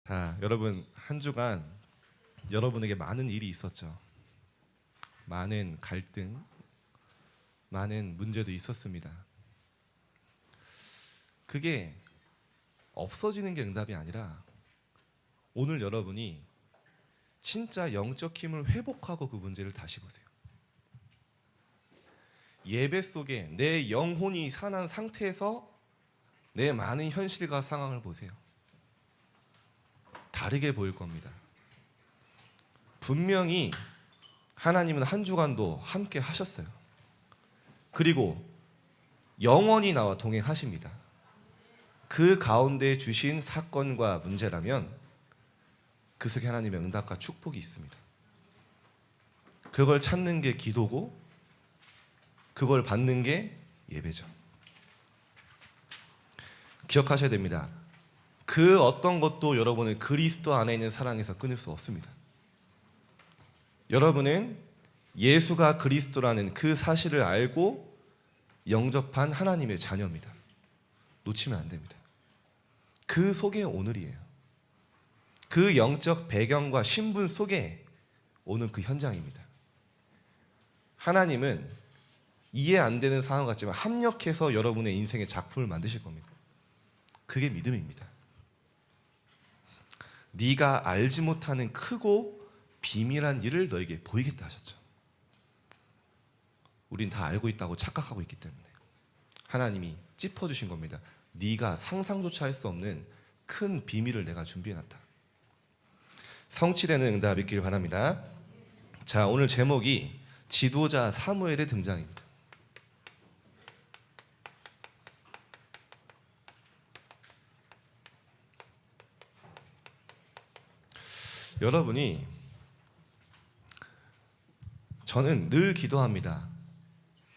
자, 여러분 한 주간 여러분에게 많은 일이 있었죠. 많은 갈등, 많은 문제도 있었습니다. 그게 없어지는 게 응답이 아니라 오늘 여러분이 진짜 영적 힘을 회복하고 그 문제를 다시 보세요. 예배 속에 내 영혼이 살아난 상태에서 내 많은 현실과 상황을 보세요. 다르게 보일 겁니다. 분명히 하나님은 한 주간도 함께 하셨어요. 그리고 영원히 나와 동행하십니다. 그 가운데 주신 사건과 문제라면 그 속에 하나님의 응답과 축복이 있습니다. 그걸 찾는 게 기도고 그걸 받는 게 예배죠. 기억하셔야 됩니다. 그 어떤 것도 여러분은 그리스도 안에 있는 사랑에서 끊을 수 없습니다. 여러분은 예수가 그리스도라는 그 사실을 알고 영접한 하나님의 자녀입니다. 놓치면 안 됩니다. 그 속에 오늘이에요. 그 영적 배경과 신분 속에 오는 그 현장입니다. 하나님은 이해 안 되는 상황 같지만 합력해서 여러분의 인생의 작품을 만드실 겁니다. 그게 믿음입니다. 네가 알지 못하는 크고 비밀한 일을 너에게 보이겠다 하셨죠. 우린 다 알고 있다고 착각하고 있기 때문에 하나님이 짚어주신 겁니다. 네가 상상조차 할 수 없는 큰 비밀을 내가 준비해놨다. 성취되는 응답 있기를 바랍니다. 자, 오늘 제목이 지도자 사무엘의 등장입니다. 여러분이 저는 늘 기도합니다.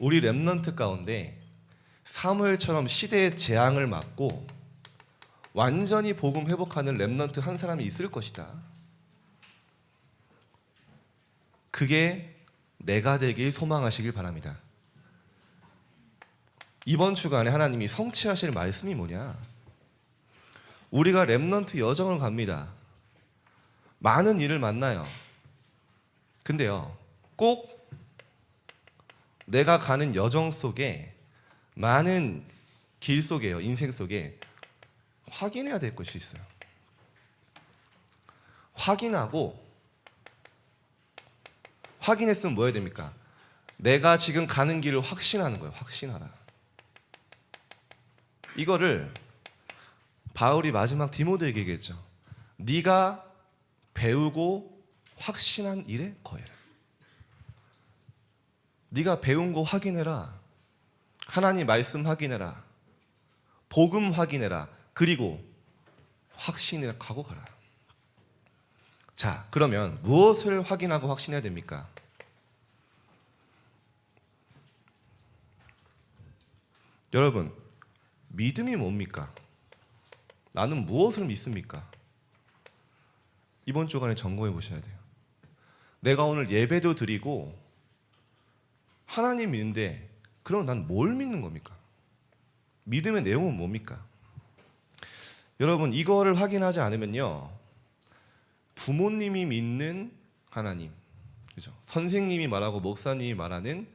우리 렘넌트 가운데 사무엘처럼 시대의 재앙을 막고 완전히 복음 회복하는 렘넌트 한 사람이 있을 것이다. 그게 내가 되길 소망하시길 바랍니다. 이번 주간에 하나님이 성취하실 말씀이 뭐냐? 우리가 렘넌트 여정을 갑니다. 많은 일을 만나요. 근데요, 꼭 내가 가는 여정 속에 많은 길 속에요, 인생 속에 확인해야 될 것이 있어요. 확인했으면 뭐 해야 됩니까? 내가 지금 가는 길을 확신하는 거예요. 확신하라. 이거를 바울이 마지막 디모데에게 얘기했죠. 네가 배우고 확신한 일에 거해라. 네가 배운 거 확인해라. 하나님 말씀 확인해라. 복음 확인해라. 그리고 확신을 하고 가라. 자, 그러면 무엇을 확인하고 확신해야 됩니까? 여러분, 믿음이 뭡니까? 나는 무엇을 믿습니까? 이번 주간에 점검해 보셔야 돼요. 내가 오늘 예배도 드리고 하나님 믿는데 그럼 난 뭘 믿는 겁니까? 믿음의 내용은 뭡니까? 여러분, 이거를 확인하지 않으면요, 부모님이 믿는 하나님, 그죠? 선생님이 말하고 목사님이 말하는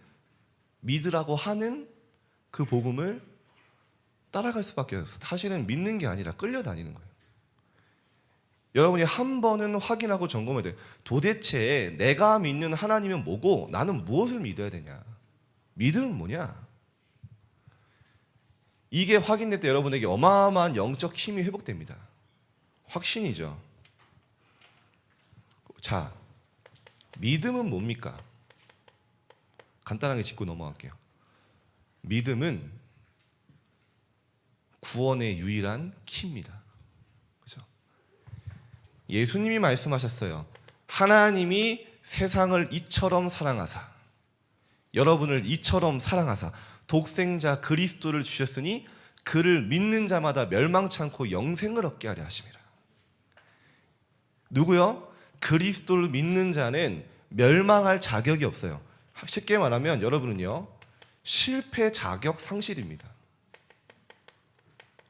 믿으라고 하는 그 복음을 따라갈 수밖에 없어요. 사실은 믿는 게 아니라 끌려다니는 거예요. 여러분이 한 번은 확인하고 점검해야 돼요. 도대체 내가 믿는 하나님은 뭐고 나는 무엇을 믿어야 되냐? 믿음은 뭐냐? 이게 확인될 때 여러분에게 어마어마한 영적 힘이 회복됩니다. 확신이죠. 자, 믿음은 뭡니까? 간단하게 짚고 넘어갈게요. 믿음은 구원의 유일한 키입니다. 그죠? 예수님이 말씀하셨어요. 하나님이 세상을 이처럼 사랑하사, 여러분을 이처럼 사랑하사 독생자 그리스도를 주셨으니 그를 믿는 자마다 멸망치 않고 영생을 얻게 하려 하심이라. 누구요? 그리스도를 믿는 자는 멸망할 자격이 없어요. 쉽게 말하면 여러분은요, 실패 자격 상실입니다.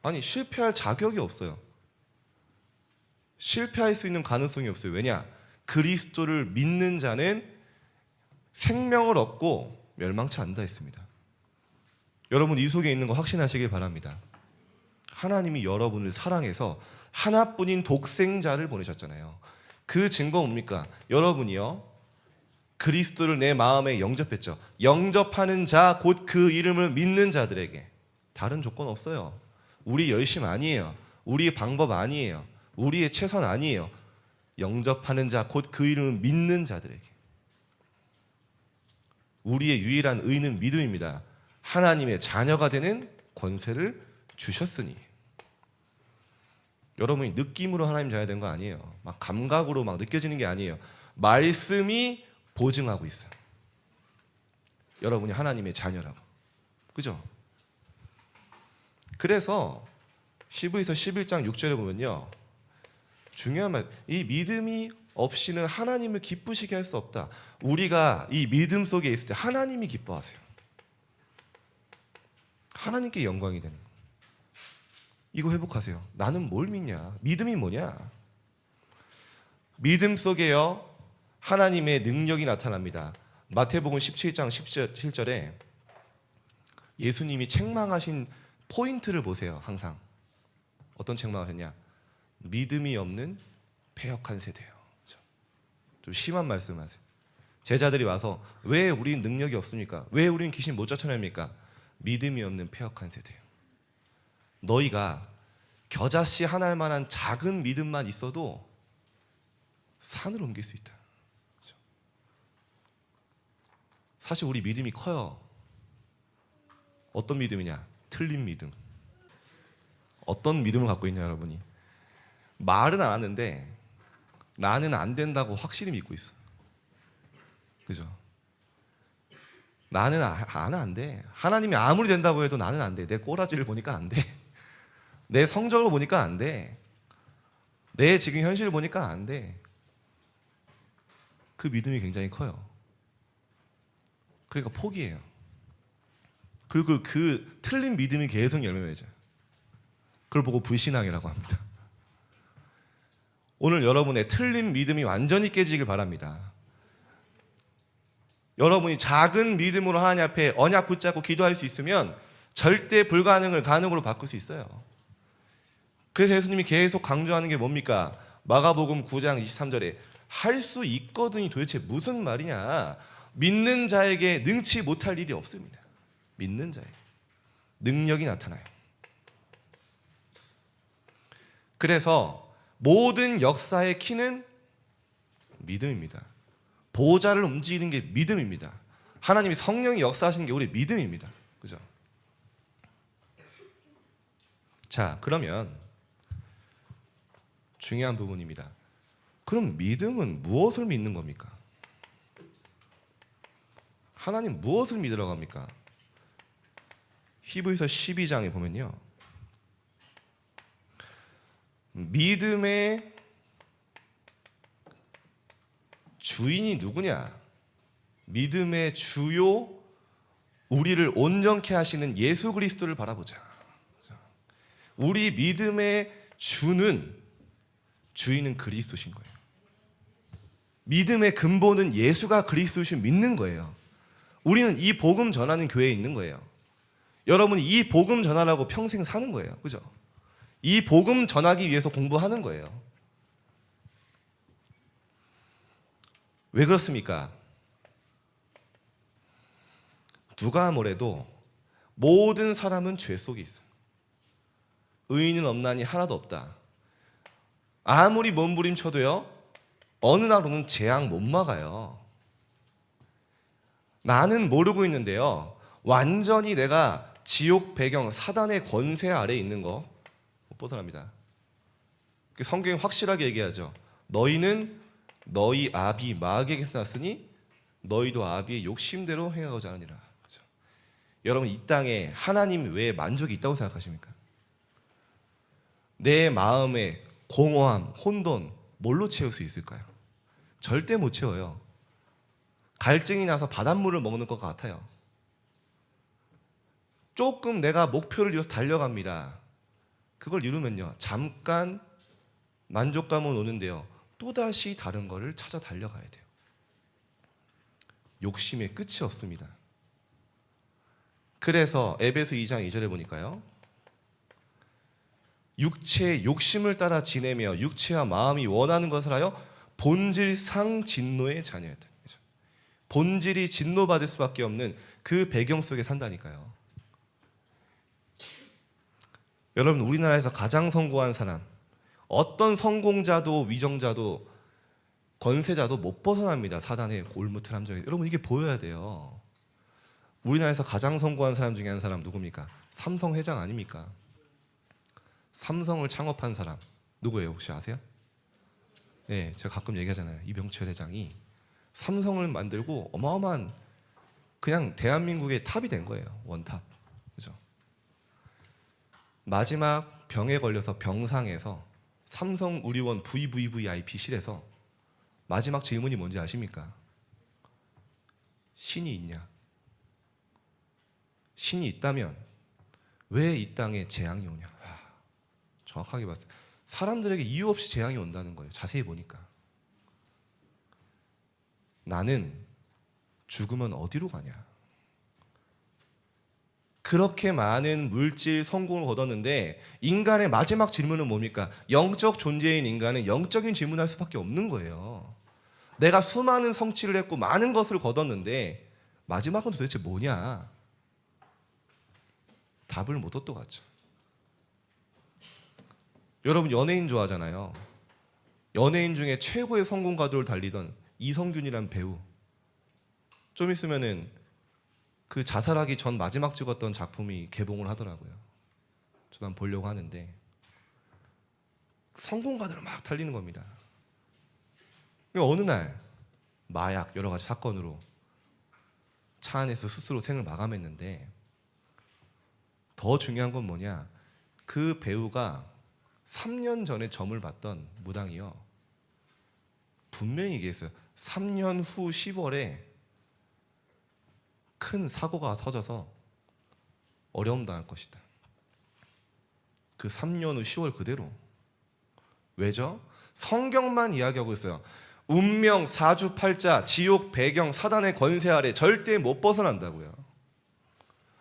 아니, 실패할 자격이 없어요. 실패할 수 있는 가능성이 없어요. 왜냐? 그리스도를 믿는 자는 생명을 얻고 멸망치 않는다 했습니다. 여러분 이 속에 있는 거 확신하시길 바랍니다. 하나님이 여러분을 사랑해서 하나뿐인 독생자를 보내셨잖아요. 그 증거 뭡니까? 여러분이요 그리스도를 내 마음에 영접했죠. 영접하는 자 곧 그 이름을 믿는 자들에게 다른 조건 없어요. 우리 열심 아니에요. 우리의 방법 아니에요. 우리의 최선 아니에요. 영접하는 자 곧 그 이름을 믿는 자들에게 우리의 유일한 의는 믿음입니다. 하나님의 자녀가 되는 권세를 주셨으니. 여러분이 느낌으로 하나님 자녀 된 거 아니에요. 막 감각으로 막 느껴지는 게 아니에요. 말씀이 보증하고 있어요. 여러분이 하나님의 자녀라고. 그죠? 그래서 히브리서 11장 6절에 보면요. 중요한 말, 이 믿음이 없이는 하나님을 기쁘시게 할 수 없다. 우리가 이 믿음 속에 있을 때 하나님이 기뻐하세요. 하나님께 영광이 되는 거. 이거 회복하세요. 나는 뭘 믿냐? 믿음이 뭐냐? 믿음 속에요 하나님의 능력이 나타납니다. 마태복음 17장 17절에 예수님이 책망하신 포인트를 보세요. 항상 어떤 책망하셨냐? 믿음이 없는 패역한 세대예요. 좀 심한 말씀하세요. 제자들이 와서 왜 우린 능력이 없습니까? 왜 우린 귀신 못 쫓아냅니까? 믿음이 없는 패역한 세대예요. 너희가 겨자씨 하나일 만한 작은 믿음만 있어도 산을 옮길 수 있다. 그렇죠? 사실 우리 믿음이 커요. 어떤 믿음이냐? 틀린 믿음. 어떤 믿음을 갖고 있냐 여러분이? 말은 안 하는데 나는 안 된다고 확실히 믿고 있어. 그죠? 나는 안 돼. 하나님이 아무리 된다고 해도 나는 안 돼. 내 꼬라지를 보니까 안 돼. 내 성적을 보니까 안 돼. 내 지금 현실을 보니까 안 돼. 그 믿음이 굉장히 커요. 그러니까 포기해요. 그리고 그 틀린 믿음이 계속 열매 맺어요. 그걸 보고 불신앙이라고 합니다. 오늘 여러분의 틀린 믿음이 완전히 깨지길 바랍니다. 여러분이 작은 믿음으로 하나님 앞에 언약 붙잡고 기도할 수 있으면 절대 불가능을 가능으로 바꿀 수 있어요. 그래서 예수님이 계속 강조하는 게 뭡니까? 마가복음 9장 23절에 할 수 있거든이 도대체 무슨 말이냐? 믿는 자에게 능치 못할 일이 없습니다. 믿는 자에게 능력이 나타나요. 그래서 모든 역사의 키는 믿음입니다. 보좌를 움직이는 게 믿음입니다. 하나님이 성령이 역사하시는 게 우리 믿음입니다. 그죠? 자, 그러면 중요한 부분입니다. 그럼 믿음은 무엇을 믿는 겁니까? 하나님 무엇을 믿으라고 합니까? 히브리서 12장에 보면요. 믿음의 주인이 누구냐? 믿음의 주요 우리를 온전케 하시는 예수 그리스도를 바라보자. 우리 믿음의 주인은 그리스도신 거예요. 믿음의 근본은 예수가 그리스도신 믿는 거예요. 우리는 이 복음 전하는 교회에 있는 거예요. 여러분이 이 복음 전하라고 평생 사는 거예요. 그죠? 이 복음 전하기 위해서 공부하는 거예요. 왜 그렇습니까? 누가 뭐래도 모든 사람은 죄 속에 있어요. 의인은 없나니 하나도 없다. 아무리 몸부림쳐도요 어느 날 오는 재앙 못 막아요. 나는 모르고 있는데요 완전히 내가 지옥 배경 사단의 권세 아래에 있는 거 못 벗어납니다. 성경이 확실하게 얘기하죠. 너희는 너희 아비 마귀에게서 났으니 너희도 아비의 욕심대로 행하고자 하느니라. 그렇죠? 여러분 이 땅에 하나님 외에 만족이 있다고 생각하십니까? 내 마음에 공허함, 혼돈 뭘로 채울 수 있을까요? 절대 못 채워요. 갈증이 나서 바닷물을 먹는 것 같아요. 조금 내가 목표를 이뤄서 달려갑니다. 그걸 이루면요 잠깐 만족감은 오는데요. 또다시 다른 거를 찾아 달려가야 돼요. 욕심에 끝이 없습니다. 그래서 에베소 2장 2절에 보니까요. 육체의 욕심을 따라 지내며 육체와 마음이 원하는 것을 하여 본질상 진노의 자녀였다. 본질이 진노받을 수밖에 없는 그 배경 속에 산다니까요. 여러분, 우리나라에서 가장 성공한 사람, 어떤 성공자도 위정자도 권세자도 못 벗어납니다. 사단의 올무틀 함정에. 여러분, 이게 보여야 돼요. 우리나라에서 가장 성공한 사람 중에 한 사람 누굽니까? 삼성 회장 아닙니까? 삼성을 창업한 사람 누구예요? 혹시 아세요? 네, 제가 가끔 얘기하잖아요. 이병철 회장이 삼성을 만들고 어마어마한 그냥 대한민국의 탑이 된 거예요. 원탑. 그죠? 마지막 병에 걸려서 병상에서 삼성우리원 VVVIP실에서 마지막 질문이 뭔지 아십니까? 신이 있냐? 신이 있다면 왜 이 땅에 재앙이 오냐? 정확하게 봤어요. 사람들에게 이유 없이 재앙이 온다는 거예요. 자세히 보니까. 나는 죽으면 어디로 가냐? 그렇게 많은 물질 성공을 거뒀는데 인간의 마지막 질문은 뭡니까? 영적 존재인 인간은 영적인 질문을 할 수밖에 없는 거예요. 내가 수많은 성취를 했고 많은 것을 거뒀는데 마지막은 도대체 뭐냐? 답을 못 얻어갔죠. 여러분, 연예인 좋아하잖아요. 연예인 중에 최고의 성공 가도를 달리던 이성균이란 배우, 좀 있으면은 그 자살하기 전 마지막 찍었던 작품이 개봉을 하더라고요. 저도 한번 보려고 하는데 성공 가도를 막 달리는 겁니다. 어느 날 마약 여러 가지 사건으로 차 안에서 스스로 생을 마감했는데, 더 중요한 건 뭐냐? 그 배우가 3년 전에 점을 봤던 무당이요, 분명히 얘기했어요. 3년 후 10월에 큰 사고가 터져서 어려움 당할 것이다. 그 3년 후 10월 그대로. 왜죠? 성경만 이야기하고 있어요. 운명, 사주팔자, 지옥, 배경, 사단의 권세 아래 절대 못 벗어난다고요.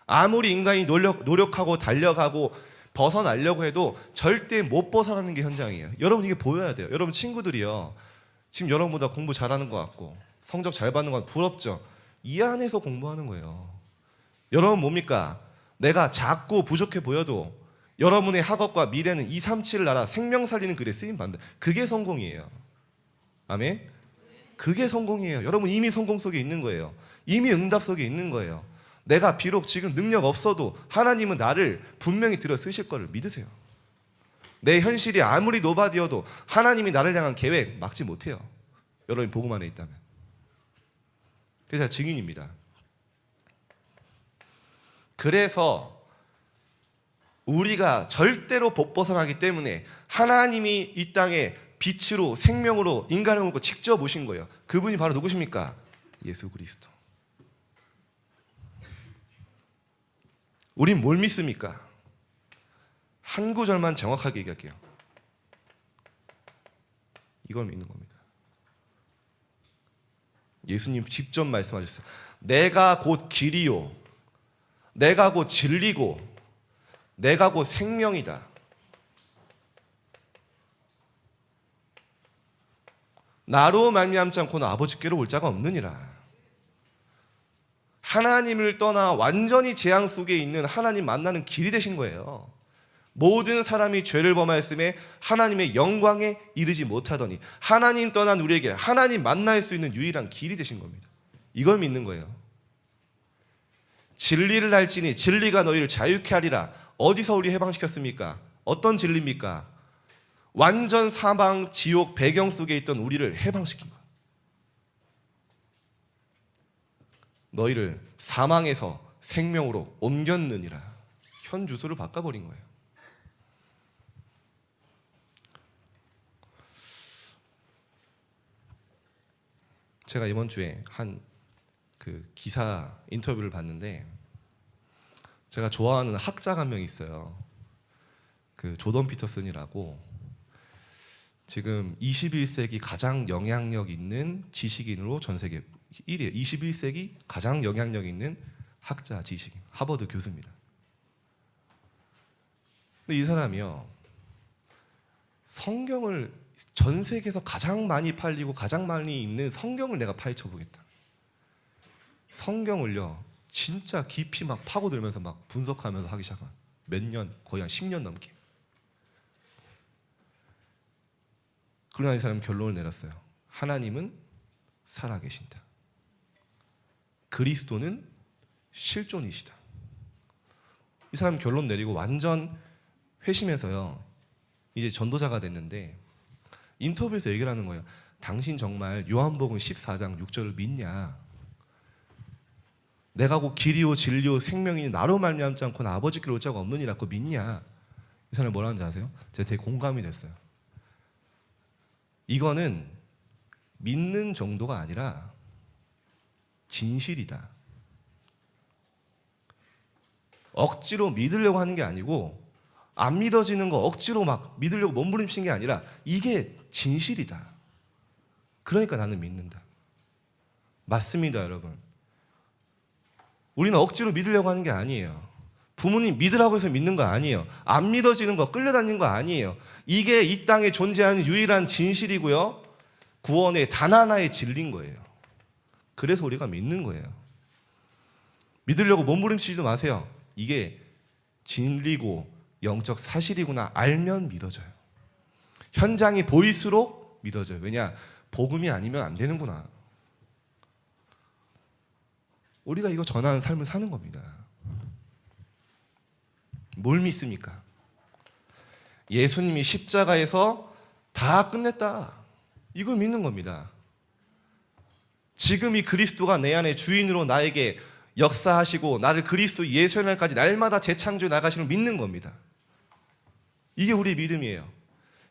아무리 인간이 노력하고 달려가고 벗어나려고 해도 절대 못 벗어나는 게 현장이에요. 여러분, 이게 보여야 돼요. 여러분 친구들이요, 지금 여러분보다 공부 잘하는 것 같고 성적 잘 받는 건 부럽죠? 이 안에서 공부하는 거예요. 여러분 뭡니까? 내가 작고 부족해 보여도 여러분의 학업과 미래는 237을 알아 생명 살리는 글에 쓰임받는다. 그게 성공이에요. 아멘? 그게 성공이에요. 여러분 이미 성공 속에 있는 거예요. 이미 응답 속에 있는 거예요. 내가 비록 지금 능력 없어도 하나님은 나를 분명히 들어 쓰실 거를 믿으세요. 내 현실이 아무리 노바디어도 하나님이 나를 향한 계획 막지 못해요. 여러분이 복음 안에 있다면. 그래서 증인입니다. 그래서 우리가 절대로 못 벗어나기 때문에 하나님이 이 땅에 빛으로 생명으로 인간을 먹고 직접 오신 거예요. 그분이 바로 누구십니까? 예수 그리스도. 우린 뭘 믿습니까? 한 구절만 정확하게 얘기할게요. 이걸 믿는 겁니다. 예수님 직접 말씀하셨어요. 내가 곧 길이요, 내가 곧 진리고, 내가 곧 생명이다. 나로 말미암지 않고는 아버지께로 올 자가 없느니라. 하나님을 떠나 완전히 재앙 속에 있는 하나님 만나는 길이 되신 거예요. 모든 사람이 죄를 범하였음에 하나님의 영광에 이르지 못하더니 하나님 떠난 우리에게 하나님 만날 수 있는 유일한 길이 되신 겁니다. 이걸 믿는 거예요. 진리를 알지니 진리가 너희를 자유케 하리라. 어디서 우리 해방시켰습니까? 어떤 진리입니까? 완전 사방 지옥 배경 속에 있던 우리를 해방시킨 거예요. 너희를 사망에서 생명으로 옮겼느니라. 현 주소를 바꿔버린 거예요. 제가 이번 주에 한 그 기사 인터뷰를 봤는데, 제가 좋아하는 학자가 한 명 있어요. 그 조던 피터슨이라고. 지금 21세기 가장 영향력 있는 지식인으로 전 세계 1위에요. 21세기 가장 영향력 있는 학자 지식인, 하버드 교수입니다. 근데 이 사람이요, 성경을 전 세계에서 가장 많이 팔리고 가장 많이 읽는 성경을 내가 파헤쳐 보겠다. 성경을요 진짜 깊이 막 파고들면서 막 분석하면서 하기 시작한 몇 년, 거의 한 10년 넘게. 그러나 이 사람은 결론을 내렸어요. 하나님은 살아계신다. 그리스도는 실존이시다. 이 사람 결론 내리고 완전 회심해서요 이제 전도자가 됐는데 인터뷰에서 얘기를 하는 거예요. 당신 정말 요한복음 14장 6절을 믿냐? 내가 곧 길이요 진리요 생명이니 나로 말미암지 않고는 아버지께로 올 자가 없느니라. 그거 믿냐? 이 사람이 뭐라 하는지 아세요? 제가 되게 공감이 됐어요. 이거는 믿는 정도가 아니라 진실이다. 억지로 믿으려고 하는 게 아니고 안 믿어지는 거 억지로 막 믿으려고 몸부림친 게 아니라 이게 진실이다. 그러니까 나는 믿는다. 맞습니다, 여러분. 우리는 억지로 믿으려고 하는 게 아니에요. 부모님 믿으라고 해서 믿는 거 아니에요. 안 믿어지는 거, 끌려다니는 거 아니에요. 이게 이 땅에 존재하는 유일한 진실이고요, 구원의 단 하나의 진리인 거예요. 그래서 우리가 믿는 거예요. 믿으려고 몸부림치지도 마세요. 이게 진리고 영적 사실이구나 알면 믿어져요. 현장이 보일수록 믿어져요. 왜냐? 복음이 아니면 안 되는구나. 우리가 이거 전하는 삶을 사는 겁니다. 뭘 믿습니까? 예수님이 십자가에서 다 끝냈다. 이걸 믿는 겁니다. 지금 이 그리스도가 내 안에 주인으로 나에게 역사하시고 나를 그리스도 예수의 날까지 날마다 재창조해 나가시는 걸 믿는 겁니다. 이게 우리의 믿음이에요.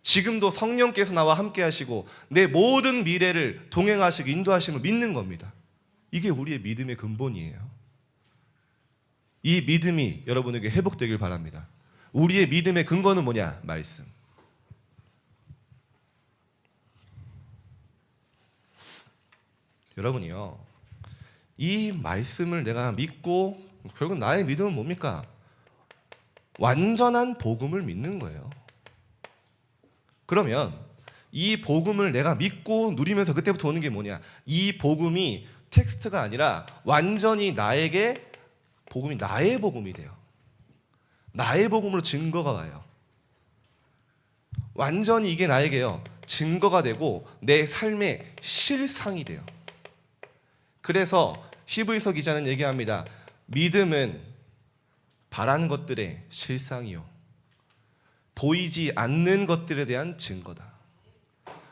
지금도 성령께서 나와 함께 하시고 내 모든 미래를 동행하시고 인도하심을 믿는 겁니다. 이게 우리의 믿음의 근본이에요. 이 믿음이 여러분에게 회복되길 바랍니다. 우리의 믿음의 근거는 뭐냐? 말씀. 여러분이요, 이 말씀을 내가 믿고 결국 나의 믿음은 뭡니까? 완전한 복음을 믿는 거예요. 그러면 이 복음을 내가 믿고 누리면서 그때부터 오는 게 뭐냐? 이 복음이 텍스트가 아니라 완전히 나에게 복음이 나의 복음이 돼요. 나의 복음으로 증거가 와요. 완전히 이게 나에게요 증거가 되고 내 삶의 실상이 돼요. 그래서 히브리서 기자는 얘기합니다. 믿음은 바라는 것들의 실상이요 보이지 않는 것들에 대한 증거다.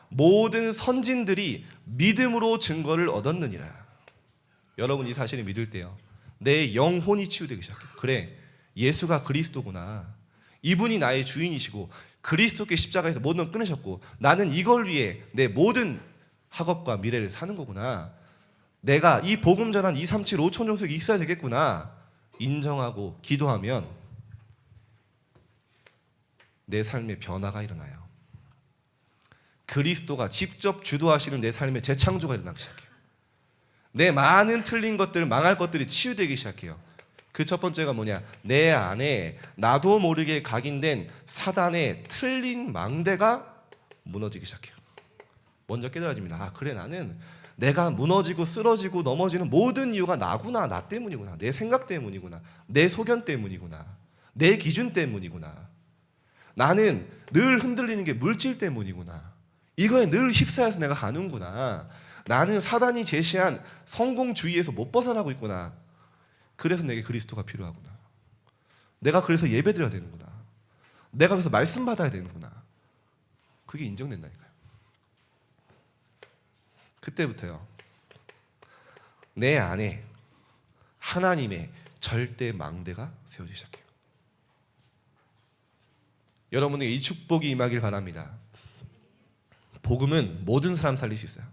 모든 선진들이 믿음으로 증거를 얻었느니라. 여러분 이 사실을 믿을 때요 내 영혼이 치유되기 시작해요. 그래, 예수가 그리스도구나. 이분이 나의 주인이시고 그리스도께 십자가에서 모든 걸 끊으셨고 나는 이걸 위해 내 모든 학업과 미래를 사는 거구나. 내가 이 복음 전한 237 5천 종속이 있어야 되겠구나 인정하고 기도하면 내 삶의 변화가 일어나요. 그리스도가 직접 주도하시는 내 삶의 재창조가 일어나기 시작해요. 내 많은 틀린 것들, 망할 것들이 치유되기 시작해요. 그 첫 번째가 뭐냐? 내 안에 나도 모르게 각인된 사단의 틀린 망대가 무너지기 시작해요. 먼저 깨달아집니다. 아, 그래, 나는 내가 무너지고 쓰러지고 넘어지는 모든 이유가 나구나. 나 때문이구나. 내 생각 때문이구나. 내 소견 때문이구나. 내 기준 때문이구나. 나는 늘 흔들리는 게 물질 때문이구나. 이거에 늘 휩싸여서 내가 가는구나. 나는 사단이 제시한 성공주의에서 못 벗어나고 있구나. 그래서 내게 그리스도가 필요하구나. 내가 그래서 예배드려야 되는구나. 내가 그래서 말씀 받아야 되는구나. 그게 인정된다니까요. 그때부터요 내 안에 하나님의 절대 망대가 세워지기 시작해요. 여러분에게 이 축복이 임하길 바랍니다. 복음은 모든 사람 살릴 수 있어요.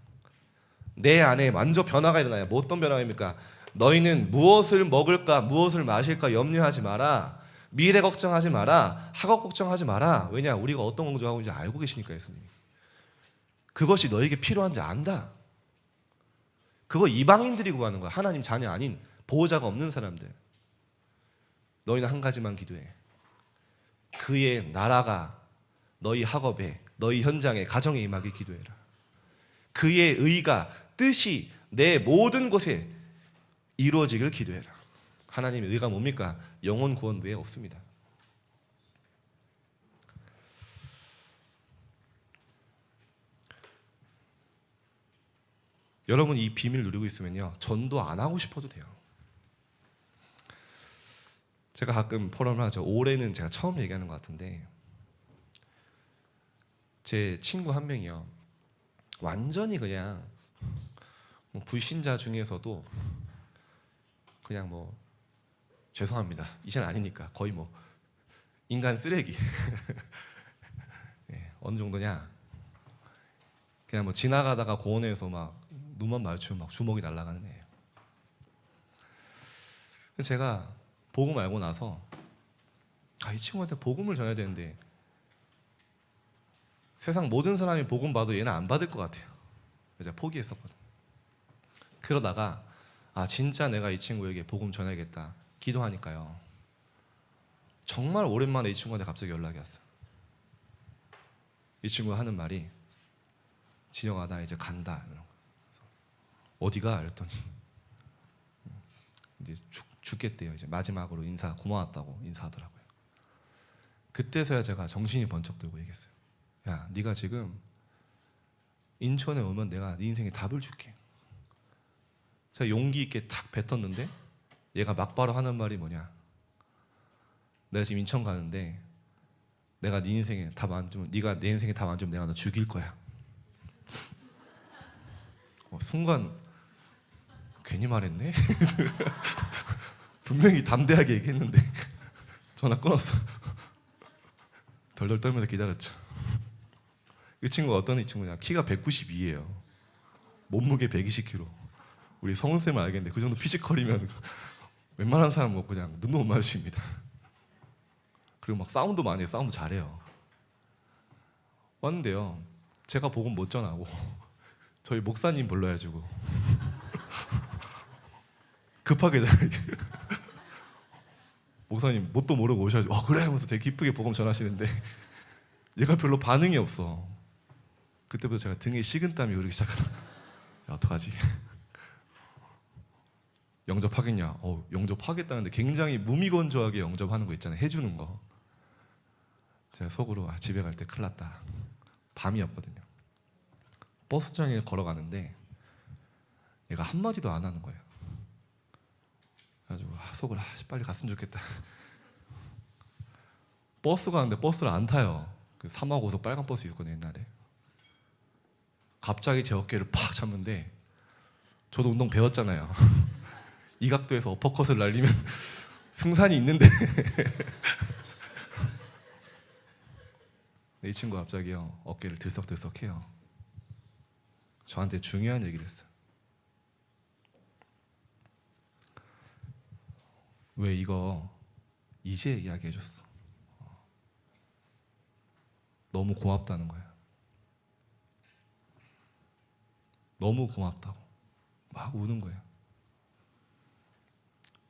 내 안에 먼저 변화가 일어나요. 뭐 어떤 변화입니까? 너희는 무엇을 먹을까 무엇을 마실까 염려하지 마라. 미래 걱정하지 마라. 학업 걱정하지 마라. 왜냐? 우리가 어떤 공부하고 있는지 알고 계시니까 예수님이. 그것이 너에게 필요한지 안다. 그거 이방인들이 구하는 거야. 하나님 자녀 아닌 보호자가 없는 사람들. 너희는 한 가지만 기도해. 그의 나라가 너희 학업에, 너희 현장에, 가정에 임하게 기도해라. 그의 의가, 뜻이 내 모든 곳에 이루어지길 기도해라. 하나님의 의가 뭡니까? 영혼 구원 외에 없습니다. 여러분 이 비밀 누리고 있으면요, 전도 안 하고 싶어도 돼요. 제가 가끔 포럼을 하죠. 올해는 제가 처음 얘기하는 것 같은데, 제 친구 한 명이요, 완전히 그냥 뭐 불신자 중에서도 그냥 뭐 죄송합니다, 이제는 아니니까 거의 뭐 인간 쓰레기. 네, 어느 정도냐, 그냥 뭐 지나가다가 공원에서 막 눈만 마주치면 막 주먹이 날아가는 애예요. 제가 복음 알고 나서 이 친구한테 복음을 전해야 되는데 세상 모든 사람이 복음 봐도 얘는 안 받을 것 같아요. 그래서 제가 포기했었거든요. 그러다가 진짜 내가 이 친구에게 복음 전해야겠다 기도하니까요, 정말 오랜만에 이 친구한테 갑자기 연락이 왔어요. 이 친구가 하는 말이, 진영아 나 이제 간다. 어디가? 이랬더니 이제 죽겠대요. 이제 마지막으로 고마웠다고 인사하더라고요. 그때서야 제가 정신이 번쩍 들고 얘기했어요. 야, 네가 지금 인천에 오면 내가 네 인생에 답을 줄게. 제가 용기 있게 탁 뱉었는데 얘가 막바로 하는 말이 뭐냐, 내가 지금 인천 가는데 내가 네 인생에 답 안 주면, 네가 내 인생에 답 안 주면 내가 너 죽일 거야. 순간 괜히 말했네? 분명히 담대하게 얘기했는데 전화 끊었어. 덜덜 떨면서 기다렸죠. 이 친구가 어떤 이 친구냐, 키가 192예요 몸무게 120kg. 우리 성훈쌤은 알겠는데 그 정도 피지컬이면 웬만한 사람 뭐 그냥 눈도 못 마주칩니다. 그리고 막 싸움도 많이 해요. 싸움도 잘해요. 왔는데요, 제가 복음 못 전하고 저희 목사님 불러야지고 급하게 목사님 뭣도 모르고 오셔가지고 그래 하면서 되게 기쁘게 복음 전하시는데 얘가 별로 반응이 없어. 그때부터 제가 등에 식은땀이 흐르기 시작하더라고요. 야, 어떡하지? 영접하겠냐? 영접하겠다는데 굉장히 무미건조하게 영접하는 거 있잖아요, 해주는 거. 제가 속으로 집에 갈 때 큰일 났다. 밤이었거든요. 버스장에 걸어가는데 얘가 한마디도 안 하는 거예요. 그래가지고 속으로 빨리 갔으면 좋겠다. 버스 가는데 버스를 안 타요. 그 3호고속 빨간 버스 있었거든요 옛날에. 갑자기 제 어깨를 팍 잡는데, 저도 운동 배웠잖아요. 이 각도에서 어퍼컷을 날리면 승산이 있는데 이 친구가 갑자기요 어깨를 들썩들썩해요. 저한테 중요한 얘기를 했어요. 왜 이거 이제 이야기해줬어? 너무 고맙다는 거야. 너무 고맙다고 막 우는 거예요.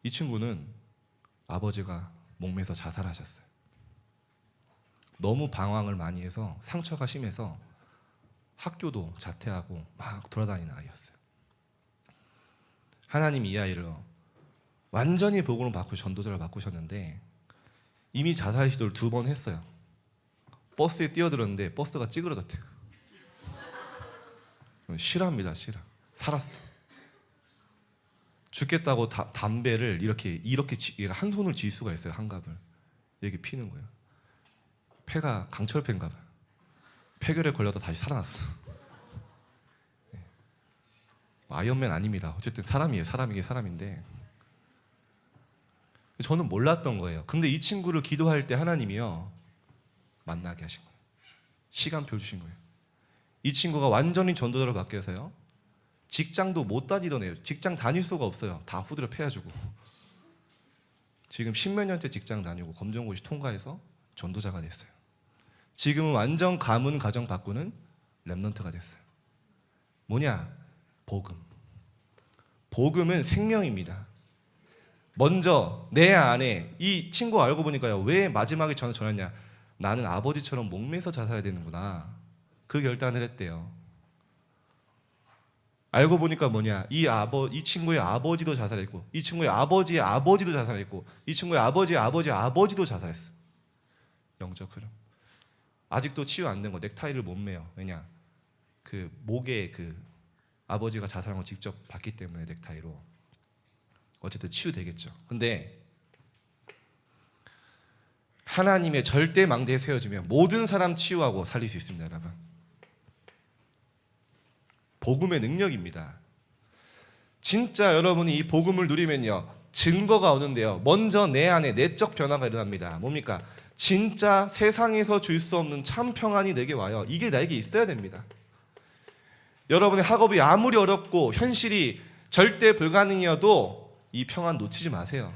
이 친구는 아버지가 목매서 자살하셨어요. 너무 방황을 많이 해서 상처가 심해서 학교도 자퇴하고 막 돌아다니는 아이였어요. 하나님이 이 아이를 완전히 복음을 바꾸고 전도자를 바꾸셨는데 이미 자살 시도를 2번 했어요. 버스에 뛰어들었는데 버스가 찌그러졌대요. 실화입니다, 실화. 살았어. 죽겠다고 담배를 이렇게 한 손을 쥘 수가 있어요, 한갑을. 이렇게 피는 거예요. 폐가 강철폐인가 봐요. 폐결에 걸려다 다시 살아났어. 네. 아이언맨 아닙니다. 어쨌든 사람이에요. 사람이긴 사람인데 저는 몰랐던 거예요. 근데 이 친구를 기도할 때 하나님이요 만나게 하신 거예요. 시간표 주신 거예요. 이 친구가 완전히 전도자로 바뀌어서요 직장도 못 다니던 애예요. 직장 다닐 수가 없어요. 다 후드려 패야주고. 지금 10몇 년째 직장 다니고 검정고시 통과해서 전도자가 됐어요. 지금은 완전 가문 가정 바꾸는 렘넌트가 됐어요. 뭐냐? 복음. 복음은 생명입니다. 먼저 내 안에 이 친구가 알고 보니까요, 왜 마지막에 전화 전했냐? 나는 아버지처럼 목매서 자살해야 되는구나. 그 결단을 했대요. 알고 보니까 뭐냐? 이 친구의 아버지도 자살했고, 이 친구의 아버지의 아버지도 자살했고, 이 친구의 아버지의 아버지의 아버지도 자살했어. 영적 흐름. 아직도 치유 안 된 거, 넥타이를 못 매요. 왜냐? 그 목에 그 아버지가 자살한 거 직접 봤기 때문에 넥타이로. 어쨌든 치유되겠죠. 근데 하나님의 절대 망대에 세워지면 모든 사람 치유하고 살릴 수 있습니다, 여러분. 복음의 능력입니다. 진짜 여러분이 이 복음을 누리면요, 증거가 오는데요, 먼저 내 안에 내적 변화가 일어납니다. 뭡니까? 진짜 세상에서 줄 수 없는 참 평안이 내게 와요. 이게 나에게 있어야 됩니다. 여러분의 학업이 아무리 어렵고 현실이 절대 불가능이어도 이 평안 놓치지 마세요.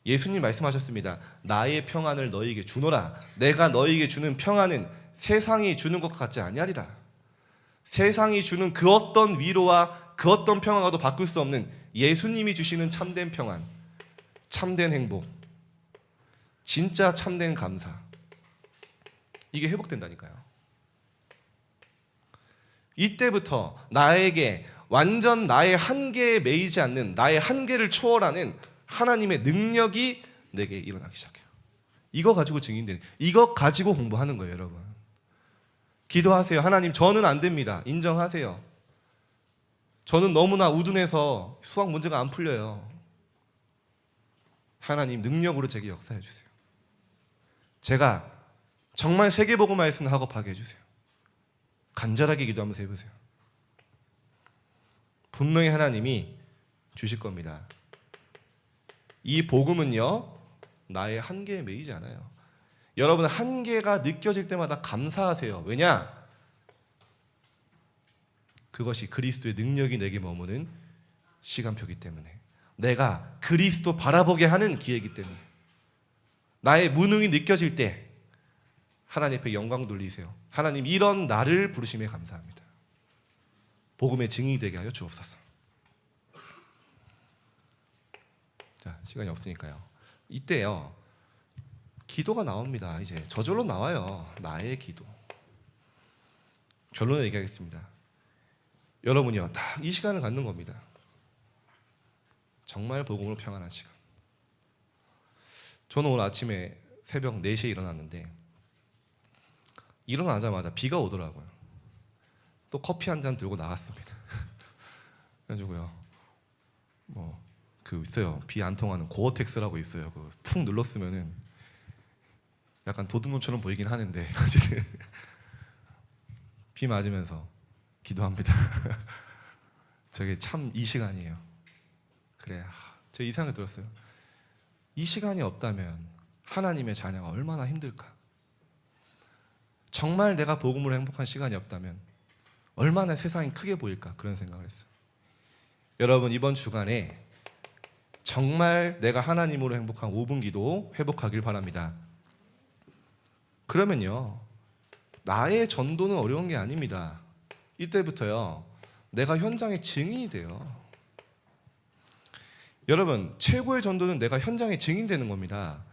예수님 말씀하셨습니다. 나의 평안을 너희에게 주노라. 내가 너희에게 주는 평안은 세상이 주는 것 같지 아니하리라. 세상이 주는 그 어떤 위로와 그 어떤 평안과도 바꿀 수 없는 예수님이 주시는 참된 평안, 참된 행복, 진짜 참된 감사, 이게 회복된다니까요. 이때부터 나에게 완전 나의 한계에 매이지 않는, 나의 한계를 초월하는 하나님의 능력이 내게 일어나기 시작해요. 이거 가지고 증인되는, 이거 가지고 공부하는 거예요, 여러분. 기도하세요. 하나님, 저는 안 됩니다. 인정하세요. 저는 너무나 우둔해서 수학 문제가 안 풀려요. 하나님, 능력으로 제게 역사해 주세요. 제가 정말 세계복음화에 쓰는 학업하게 해주세요. 간절하게 기도하면서 해보세요. 분명히 하나님이 주실 겁니다. 이 복음은요, 나의 한계에 매이지 않아요. 여러분, 한계가 느껴질 때마다 감사하세요. 왜냐? 그것이 그리스도의 능력이 내게 머무는 시간표이기 때문에, 내가 그리스도 바라보게 하는 기회이기 때문에, 나의 무능이 느껴질 때 하나님 앞에 영광 돌리세요. 하나님, 이런 나를 부르심에 감사합니다. 복음의 증인이 되게 하여 주옵소서. 자, 시간이 없으니까요. 이때요, 기도가 나옵니다. 이제 저절로 나와요. 나의 기도. 결론을 얘기하겠습니다. 여러분이요, 딱 이 시간을 갖는 겁니다. 정말 복음으로 평안한 시간. 저는 오늘 아침에 새벽 4시에 일어났는데, 일어나자마자 비가 오더라고요. 또 커피 한 잔 들고 나갔습니다. 그래가지고요, 있어요. 비 안 통하는 고어텍스라고 있어요. 푹 눌렀으면은 약간 도둑놈처럼 보이긴 하는데 어쨌든 비 맞으면서 기도합니다. 저게 참 이 시간이에요. 그래, 제가 이 생각이 들었어요. 이 시간이 없다면 하나님의 자녀가 얼마나 힘들까? 정말 내가 복음으로 행복한 시간이 없다면 얼마나 세상이 크게 보일까? 그런 생각을 했어요. 여러분, 이번 주간에 정말 내가 하나님으로 행복한 5분 기도 회복하길 바랍니다. 그러면요, 나의 전도는 어려운 게 아닙니다. 이때부터요, 내가 현장의 증인이 돼요. 여러분, 최고의 전도는 내가 현장의 증인되는 겁니다.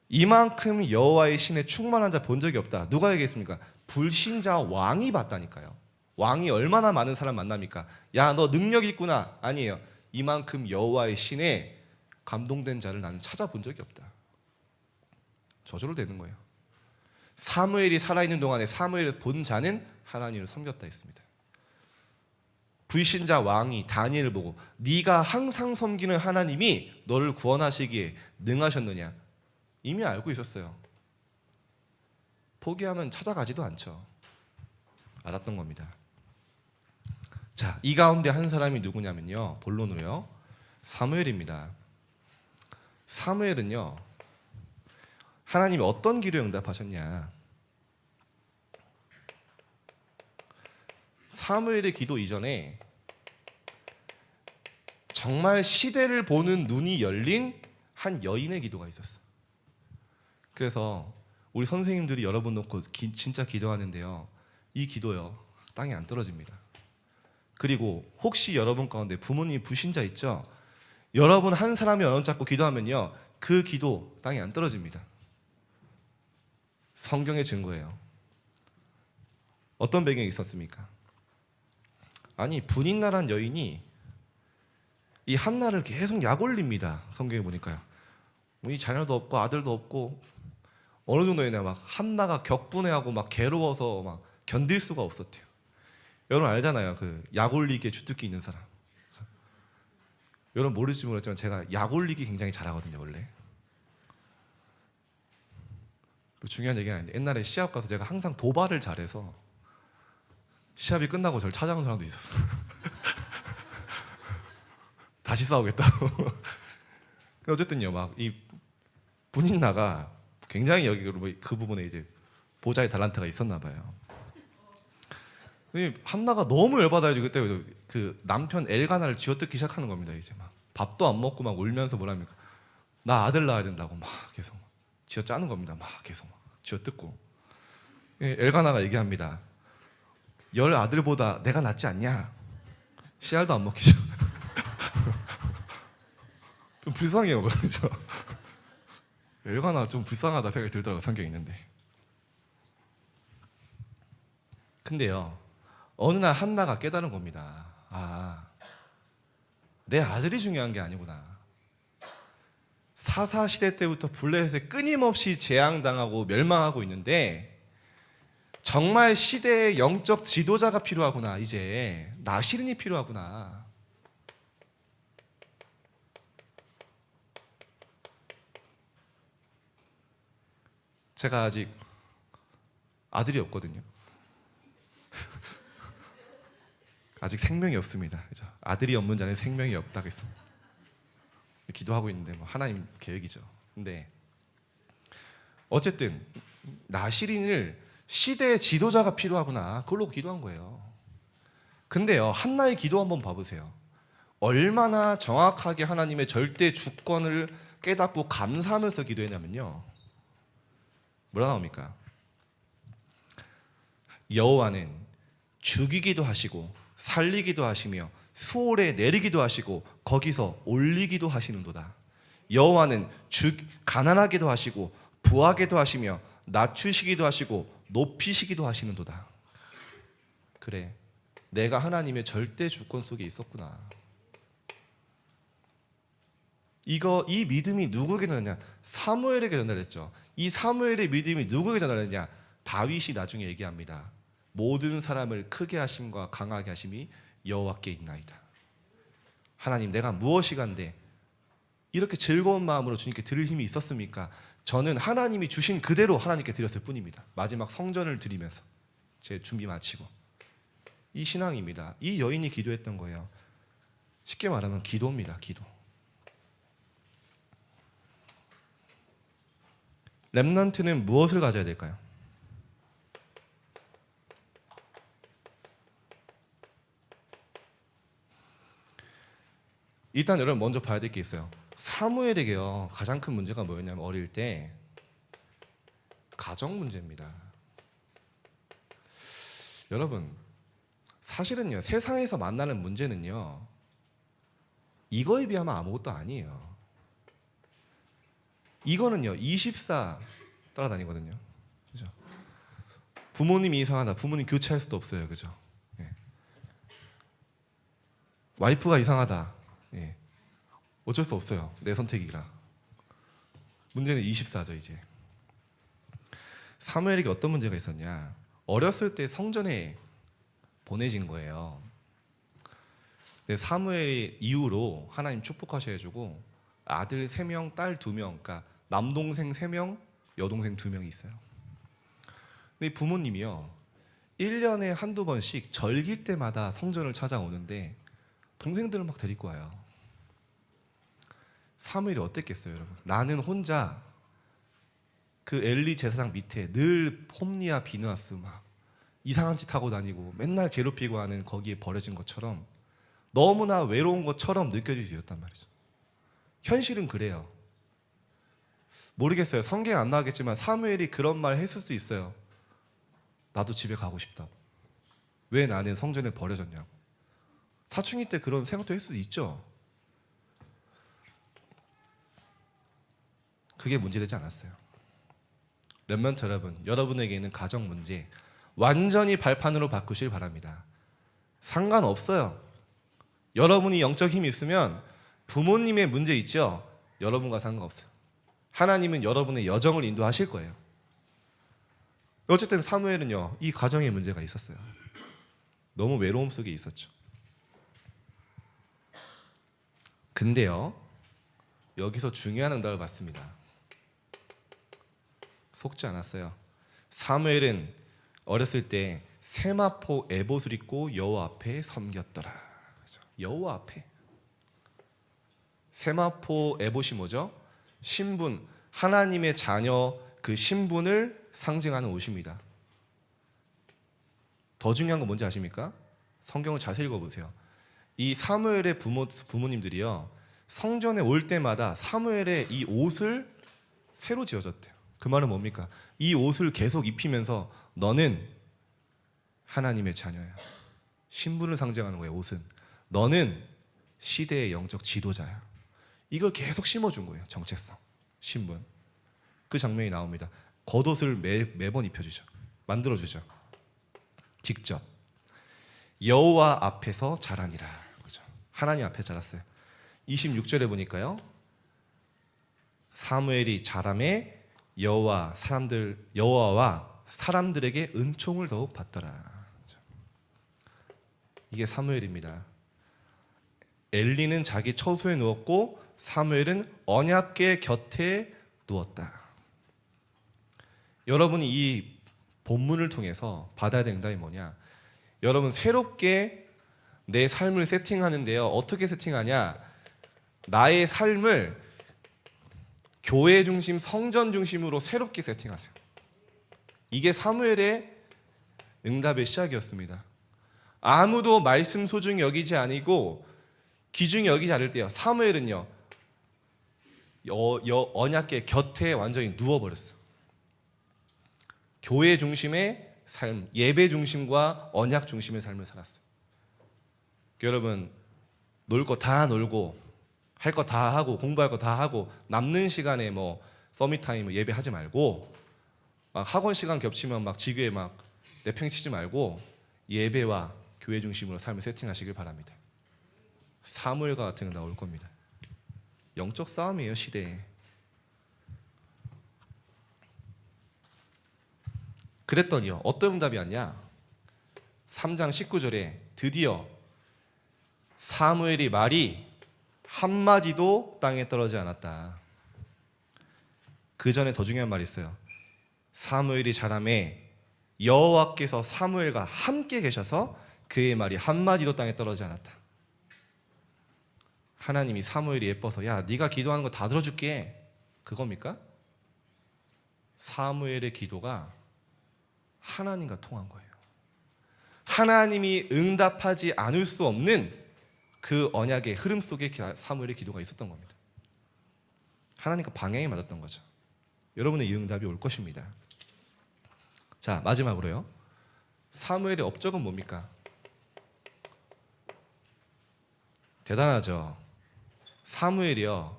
이만큼 여호와의 신에 충만한 자 본 적이 없다. 누가 얘기했습니까? 불신자 왕이 봤다니까요. 왕이 얼마나 많은 사람 만납니까? 야, 너 능력 있구나. 아니에요. 이만큼 여호와의 신에 감동된 자를 나는 찾아본 적이 없다. 저절로 되는 거예요. 사무엘이 살아있는 동안에 사무엘을 본 자는 하나님을 섬겼다 했습니다. 불신자 왕이 다니엘을 보고 네가 항상 섬기는 하나님이 너를 구원하시기에 능하셨느냐? 이미 알고 있었어요. 포기하면 찾아가지도 않죠. 알았던 겁니다. 자, 이 가운데 한 사람이 누구냐면요, 본론으로요, 사무엘입니다. 사무엘은요, 하나님이 어떤 기도에 응답하셨냐? 사무엘의 기도 이전에 정말 시대를 보는 눈이 열린 한 여인의 기도가 있었어. 그래서 우리 선생님들이 여러분 놓고 진짜 기도하는데요, 이 기도요 땅에 안 떨어집니다. 그리고 혹시 여러분 가운데 부모님 불신자 있죠? 여러분 한 사람이 언어 잡고 기도하면요 그 기도 땅에 안 떨어집니다. 성경의 증거예요. 어떤 배경이 있었습니까? 아니 분인나란 여인이 이 한나를 계속 약 올립니다. 성경에 보니까요. 이 자녀도 없고 아들도 없고 어느 정도였냐 막 한나가 격분해하고 막 괴로워서 막 견딜 수가 없었대요. 여러분 알잖아요. 그 약 올리기에 주특기 있는 사람. 여러분 모를지 모르겠지만 제가 약 올리기 굉장히 잘하거든요 원래. 중요한 얘기는 아닌데 옛날에 시합 가서 제가 항상 도발을 잘해서 시합이 끝나고 저를 찾아온 사람도 있었어. 다시 싸우겠다고. 어쨌든요 막 이 분인나가 굉장히 여기 그 부분에 이제 보좌의 달란트가 있었나 봐요. 한나가 너무 열받아가지고 그때 그 남편 엘가나를 쥐어뜯기 시작하는 겁니다. 이제 막 밥도 안 먹고 막 울면서 뭐랍니까? 나 아들 낳아야 된다고 막 계속 쥐어짜는 겁니다. 막 계속 쥐어뜯고 엘가나가 얘기합니다. 열 아들보다 내가 낫지 않냐? 씨알도 안 먹히죠. 좀 불쌍해요, 그렇죠? 엘가나 좀 불쌍하다 생각이 들더라고 성경에 있는데. 근데요. 어느 날 한나가 깨달은 겁니다. 아, 내 아들이 중요한 게 아니구나. 사사 시대 때부터 블레셋에 끊임없이 재앙당하고 멸망하고 있는데 정말 시대의 영적 지도자가 필요하구나. 이제 나시린이 필요하구나. 제가 아직 아들이 없거든요. 아직 생명이 없습니다. 그죠? 아들이 없는 자는 생명이 없다고 했습니다. 기도하고 있는데 뭐 하나님 계획이죠. 근데 어쨌든 나시린을 시대의 지도자가 필요하구나. 그걸로 기도한 거예요. 근데요 한나의 기도 한번 봐보세요. 얼마나 정확하게 하나님의 절대 주권을 깨닫고 감사하면서 기도했냐면요. 뭐라 나옵니까? 여호와는 죽이기도 하시고 살리기도 하시며 수월에 내리기도 하시고 거기서 올리기도 하시는도다. 여호와는 가난하게도 하시고 부하게도 하시며 낮추시기도 하시고 높이시기도 하시는도다. 그래, 내가 하나님의 절대 주권 속에 있었구나. 이 믿음이 누구에게 전달했냐? 사무엘에게 전달했죠. 이 사무엘의 믿음이 누구에게 전달했냐? 다윗이 나중에 얘기합니다. 모든 사람을 크게 하심과 강하게 하심이 여호와께 있나이다. 하나님, 내가 무엇이간데 이렇게 즐거운 마음으로 주님께 드릴 힘이 있었습니까? 저는 하나님이 주신 그대로 하나님께 드렸을 뿐입니다. 마지막 성전을 드리면서 제 준비 마치고. 이 신앙입니다. 이 여인이 기도했던 거예요. 쉽게 말하면 기도입니다. 기도. 렘넌트는 무엇을 가져야 될까요? 일단 여러분 먼저 봐야 될 게 있어요. 사무엘에게요 가장 큰 문제가 뭐였냐면 어릴 때 가정 문제입니다. 여러분 사실은요 세상에서 만나는 문제는요 이거에 비하면 아무것도 아니에요. 이거는요 24 따라다니거든요. 그죠? 부모님이 이상하다. 부모님 교체할 수도 없어요. 그죠? 예. 와이프가 이상하다. 예. 어쩔 수 없어요. 내 선택이라. 문제는 24죠 이제. 사무엘에게 어떤 문제가 있었냐? 어렸을 때 성전에 보내진 거예요. 근데 사무엘 이후로 하나님 축복하셔가지고 아들 3명, 딸 2명, 그러니까 남동생 3명, 여동생 2명이 있어요. 근데 부모님이요 1년에 한두 번씩 절기 때마다 성전을 찾아오는데 동생들을 막 데리고 와요. 사무엘이 어땠겠어요 여러분? 나는 혼자 그 엘리 제사장 밑에 늘 홈리아 비누아스 막 이상한 짓 하고 다니고 맨날 괴롭히고 하는 거기에 버려진 것처럼 너무나 외로운 것처럼 느껴질 수 있었단 말이죠. 현실은 그래요. 모르겠어요. 성경에 안 나오겠지만 사무엘이 그런 말 했을 수도 있어요. 나도 집에 가고 싶다고. 왜 나는 성전에 버려졌냐고. 사춘기 때 그런 생각도 할 수 있죠. 그게 문제되지 않았어요. 렘넌트 여러분, 여러분에게 있는 가정 문제 완전히 발판으로 바꾸실 바랍니다. 상관없어요. 여러분이 영적 힘이 있으면 부모님의 문제 있죠? 여러분과 상관없어요. 하나님은 여러분의 여정을 인도하실 거예요. 어쨌든 사무엘은요, 이 가정에 문제가 있었어요. 너무 외로움 속에 있었죠. 근데요, 여기서 중요한 응답을 받습니다. 속지 않았어요. 사무엘은 어렸을 때 세마포 에봇을 입고 여호와 앞에 섬겼더라. 여호와 앞에. 세마포 에봇이 뭐죠? 신분, 하나님의 자녀 그 신분을 상징하는 옷입니다. 더 중요한 건 뭔지 아십니까? 성경을 자세히 읽어보세요. 이 사무엘의 부모님들이요, 성전에 올 때마다 사무엘의 이 옷을 새로 지어줬대요. 그 말은 뭡니까? 이 옷을 계속 입히면서 너는 하나님의 자녀야. 신분을 상징하는 거예요. 옷은 너는 시대의 영적 지도자야. 이걸 계속 심어준 거예요. 정체성, 신분. 그 장면이 나옵니다. 겉옷을 매번 입혀주죠. 만들어주죠. 직접 여호와 앞에서 자라니라. 그죠? 하나님 앞에 자랐어요. 26절에 보니까요, 사무엘이 자라매 여호와와 사람들에게 은총을 더욱 받더라. 이게 사무엘입니다. 엘리는 자기 처소에 누웠고 사무엘은 언약궤 곁에 누웠다. 여러분이 이 본문을 통해서 받아야 되는 응답이 뭐냐? 여러분 새롭게 내 삶을 세팅하는데요, 어떻게 세팅하냐? 나의 삶을 교회 중심, 성전 중심으로 새롭게 세팅하세요. 이게 사무엘의 응답의 시작이었습니다. 아무도 말씀 소중히 여기지 아니고 귀중히 여기지 않을 때요, 사무엘은요 언약궤 곁에 완전히 누워버렸어요. 교회 중심의 삶, 예배 중심과 언약 중심의 삶을 살았어요. 여러분, 놀 거 다 놀고 할 거 다 하고 공부할 거 다 하고 남는 시간에 뭐 서밋타임 예배하지 말고 막 학원 시간 겹치면 막 지교에 막 내팽치지 말고 예배와 교회 중심으로 삶을 세팅하시길 바랍니다. 사무엘과 같은 게 나올 겁니다. 영적 싸움이에요, 시대에. 그랬더니요, 어떤 응답이 왔냐? 3장 19절에 드디어 사무엘이 말이 한마디도 땅에 떨어지지 않았다. 그 전에 더 중요한 말이 있어요. 사무엘이 자라매 여호와께서 사무엘과 함께 계셔서 그의 말이 한마디도 땅에 떨어지지 않았다. 하나님이 사무엘이 예뻐서 야, 네가 기도하는 거 다 들어줄게, 그겁니까? 사무엘의 기도가 하나님과 통한 거예요. 하나님이 응답하지 않을 수 없는 그 언약의 흐름 속에 사무엘의 기도가 있었던 겁니다. 하나님과 방향이 맞았던 거죠. 여러분의 이 응답이 올 것입니다. 자, 마지막으로요, 사무엘의 업적은 뭡니까? 대단하죠. 사무엘이요,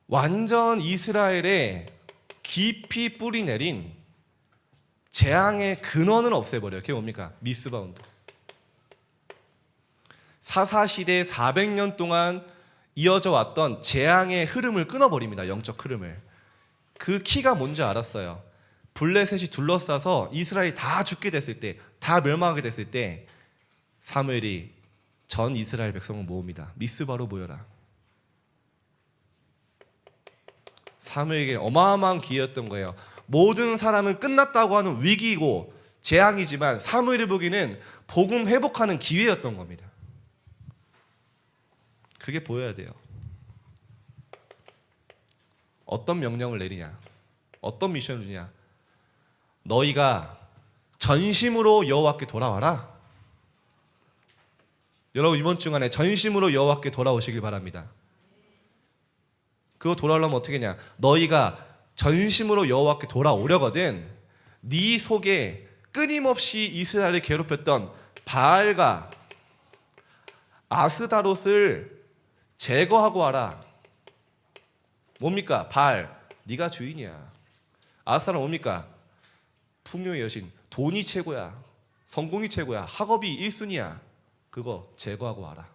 완전 이스라엘에 깊이 뿌리 내린 재앙의 근원을 없애버려요. 그게 뭡니까? 미스바 운동. 사사시대 400년 동안 이어져 왔던 재앙의 흐름을 끊어버립니다. 영적 흐름을. 그 키가 뭔지 알았어요. 블레셋이 둘러싸서 이스라엘이 다 죽게 됐을 때, 다 멸망하게 됐을 때 사무엘이 전 이스라엘 백성을 모읍니다. 미스바로 모여라. 사무엘에게 어마어마한 기회였던 거예요. 모든 사람은 끝났다고 하는 위기이고 재앙이지만 사무엘이 보기에는 복음 회복하는 기회였던 겁니다. 그게 보여야 돼요. 어떤 명령을 내리냐, 어떤 미션을 주냐. 너희가 전심으로 여호와께 돌아와라. 여러분, 이번 주간에 전심으로 여호와께 돌아오시길 바랍니다. 그거 돌아오려면 어떻게 하냐? 너희가 전심으로 여호와께 돌아오려거든 네 속에 끊임없이 이스라엘을 괴롭혔던 바알과 아스다롯을 제거하고 와라. 뭡니까? 바알, 네가 주인이야. 아스타는 뭡니까? 풍요의 여신, 돈이 최고야. 성공이 최고야. 학업이 1순위야. 그거 제거하고 와라.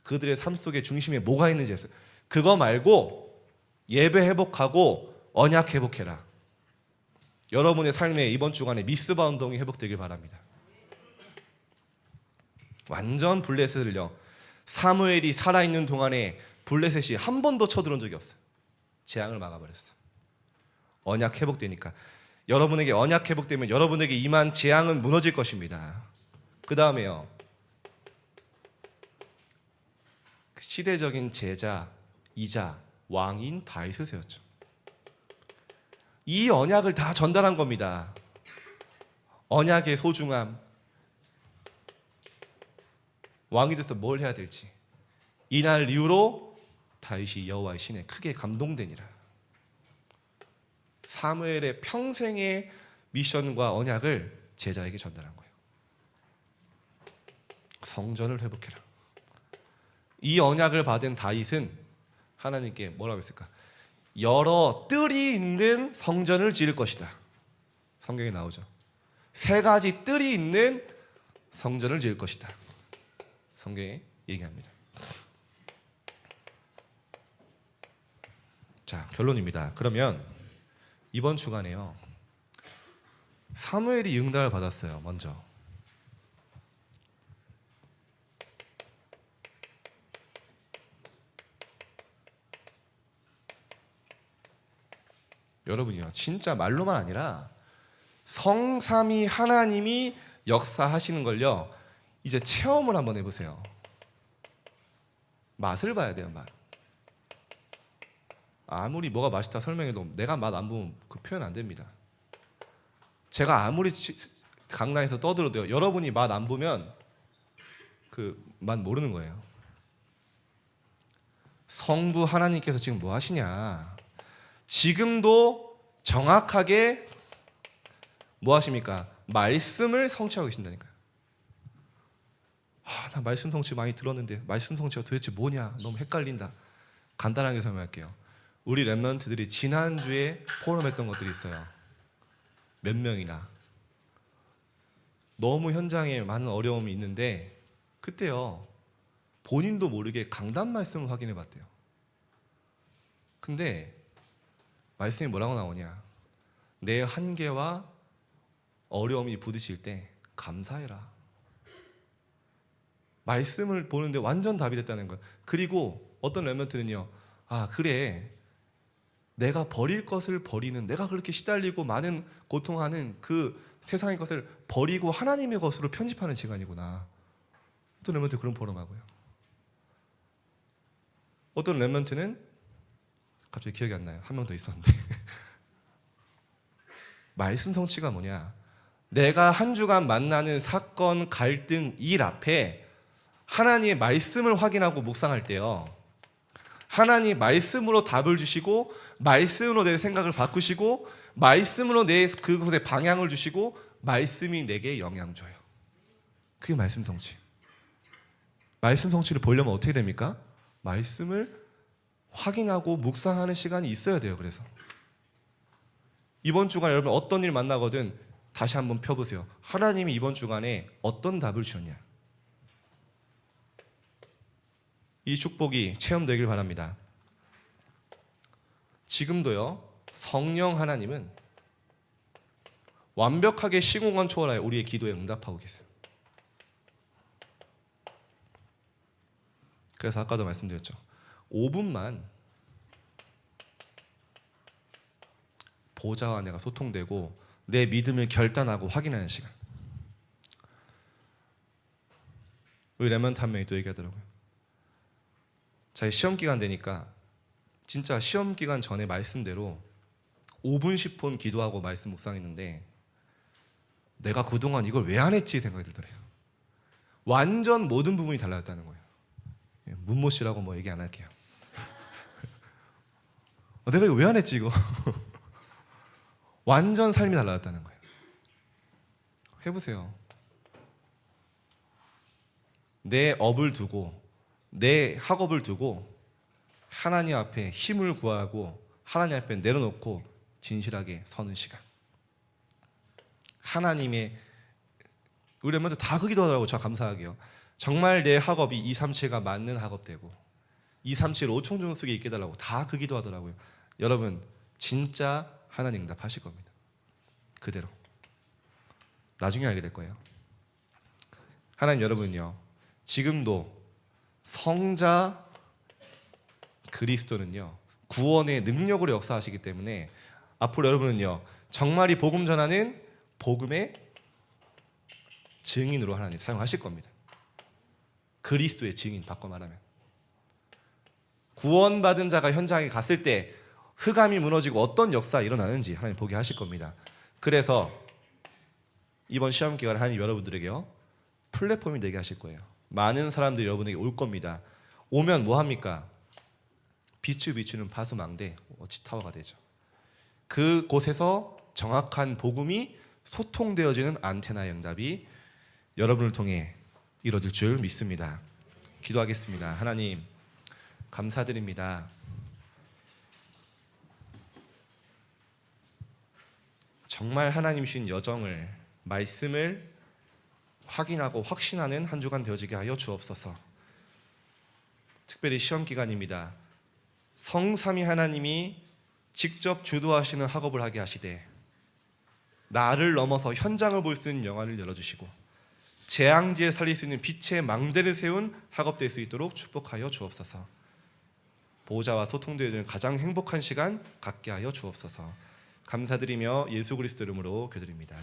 그들의 삶 속의 중심에 뭐가 있는지 했어요. 그거 말고 예배 회복하고 언약 회복해라. 여러분의 삶에 이번 주간에 미스바 운동이 회복되길 바랍니다. 완전 블레셋을요, 사무엘이 살아있는 동안에 블레셋이 한 번도 쳐들어온 적이 없어요. 재앙을 막아버렸어. 언약 회복되니까. 여러분에게 언약 회복되면 여러분에게 임한 재앙은 무너질 것입니다. 그 다음에요, 시대적인 제자이자 왕인 다윗을 세웠죠. 이 언약을 다 전달한 겁니다. 언약의 소중함, 왕이 돼서 뭘 해야 될지. 이날 이후로 다윗이 여호와의 신에 크게 감동되니라. 사무엘의 평생의 미션과 언약을 제자에게 전달한 거예요. 성전을 회복해라. 이 언약을 받은 다윗은 하나님께 뭐라고 했을까? 여러 뜰이 있는 성전을 지을 것이다. 성경에 나오죠. 3가지 뜰이 있는 성전을 지을 것이다. 성경에 얘기합니다. 자, 결론입니다. 그러면 이번 주간에요, 사무엘이 응답을 받았어요. 먼저 여러분이요, 진짜 말로만 아니라 성삼위 하나님이 역사하시는 걸요, 이제 체험을 한번 해보세요. 맛을 봐야 돼요. 맛. 아무리 뭐가 맛있다 설명해도 내가 맛 안 보면 그 표현 안 됩니다. 제가 아무리 강단에서 떠들어도요, 여러분이 맛 안 보면 그 맛 모르는 거예요. 성부 하나님께서 지금 뭐 하시냐, 지금도 정확하게 뭐 하십니까? 말씀을 성취하고 계신다니까요. 나 말씀 성취 많이 들었는데 말씀 성취가 도대체 뭐냐, 너무 헷갈린다. 간단하게 설명할게요. 우리 랩런트들이 지난주에 포럼했던 것들이 있어요. 몇 명이나. 너무 현장에 많은 어려움이 있는데 그때요, 본인도 모르게 강단 말씀을 확인해 봤대요. 근데 말씀이 뭐라고 나오냐, 내 한계와 어려움이 부딪힐 때 감사해라. 말씀을 보는데 완전 답이 됐다는 거예요. 그리고 어떤 랩런트는요, 그래, 내가 버릴 것을 버리는, 내가 그렇게 시달리고 많은 고통하는 그 세상의 것을 버리고 하나님의 것으로 편집하는 시간이구나. 어떤 랩런트 그런 포럼하고요. 어떤 랩런트는 갑자기 기억이 안 나요. 한 명 더 있었는데 말씀 성취가 뭐냐, 내가 한 주간 만나는 사건, 갈등, 일 앞에 하나님의 말씀을 확인하고 묵상할 때요, 하나님 말씀으로 답을 주시고, 말씀으로 내 생각을 바꾸시고, 말씀으로 내 그곳에 방향을 주시고, 말씀이 내게 영향 줘요. 그게 말씀 성취. 말씀 성취를 보려면 어떻게 됩니까? 말씀을 확인하고 묵상하는 시간이 있어야 돼요. 그래서 이번 주간에 여러분 어떤 일 만나거든 다시 한번 펴보세요. 하나님이 이번 주간에 어떤 답을 주셨냐. 이 축복이 체험되길 바랍니다. 지금도요, 성령 하나님은 완벽하게 시공간 초월하여 우리의 기도에 응답하고 계세요. 그래서 아까도 말씀드렸죠. 5분만 보좌와 내가 소통되고 내 믿음을 결단하고 확인하는 시간. 우리 랩런트 한 명이 또 얘기하더라고요. 자기 시험 기간 되니까 진짜 시험 기간 전에 말씀대로 5분 10분 기도하고 말씀 묵상했는데 내가 그동안 이걸 왜 안 했지 생각이 들더래요. 완전 모든 부분이 달라졌다는 거예요. 문모 씨라고 뭐 얘기 안 할게요. 내가 이거 왜 안 했지 이거. 완전 삶이 달라졌다는 거예요. 해보세요. 내 업을 두고 내 학업을 두고 하나님 앞에 힘을 구하고 하나님 앞에 내려놓고 진실하게 서는 시간. 하나님의 우리 엄마도 다 그 기도하더라고. 저 감사하게요. 정말 내 학업이 237가 맞는 학업되고 237 5청중 속에 있게 해달라고 다 그 기도하더라고요. 여러분 진짜 하나님 응답하실 겁니다. 그대로 나중에 알게 될 거예요. 하나님 여러분요, 지금도 성자 그리스도는요 구원의 능력으로 역사하시기 때문에 앞으로 여러분은요 정말 이 복음 전하는 복음의 증인으로 하나님 사용하실 겁니다. 그리스도의 증인, 바꿔 말하면 구원받은 자가 현장에 갔을 때 흑암이 무너지고 어떤 역사가 일어나는지 하나님 보게 하실 겁니다. 그래서 이번 시험 기간에 하나님 여러분들에게요 플랫폼이 되게 하실 거예요. 많은 사람들이 여러분에게 올 겁니다. 오면 뭐 합니까? 빛을 비추는 파수망대 워치타워가 되죠. 그곳에서 정확한 복음이 소통되어지는 안테나의 응답이 여러분을 통해 이루어질 줄 믿습니다. 기도하겠습니다. 하나님 감사드립니다. 정말 하나님 주신 여정을, 말씀을 확인하고 확신하는 한 주간 되어지게 하여 주옵소서. 특별히 시험 기간입니다. 성삼위 하나님이 직접 주도하시는 학업을 하게 하시되 나를 넘어서 현장을 볼 수 있는 영안을 열어주시고 재앙지에 살릴 수 있는 빛의 망대를 세운 학업될 수 있도록 축복하여 주옵소서. 보호자와 소통되는 가장 행복한 시간 갖게 하여 주옵소서. 감사드리며 예수 그리스도 이름으로 기도드립니다.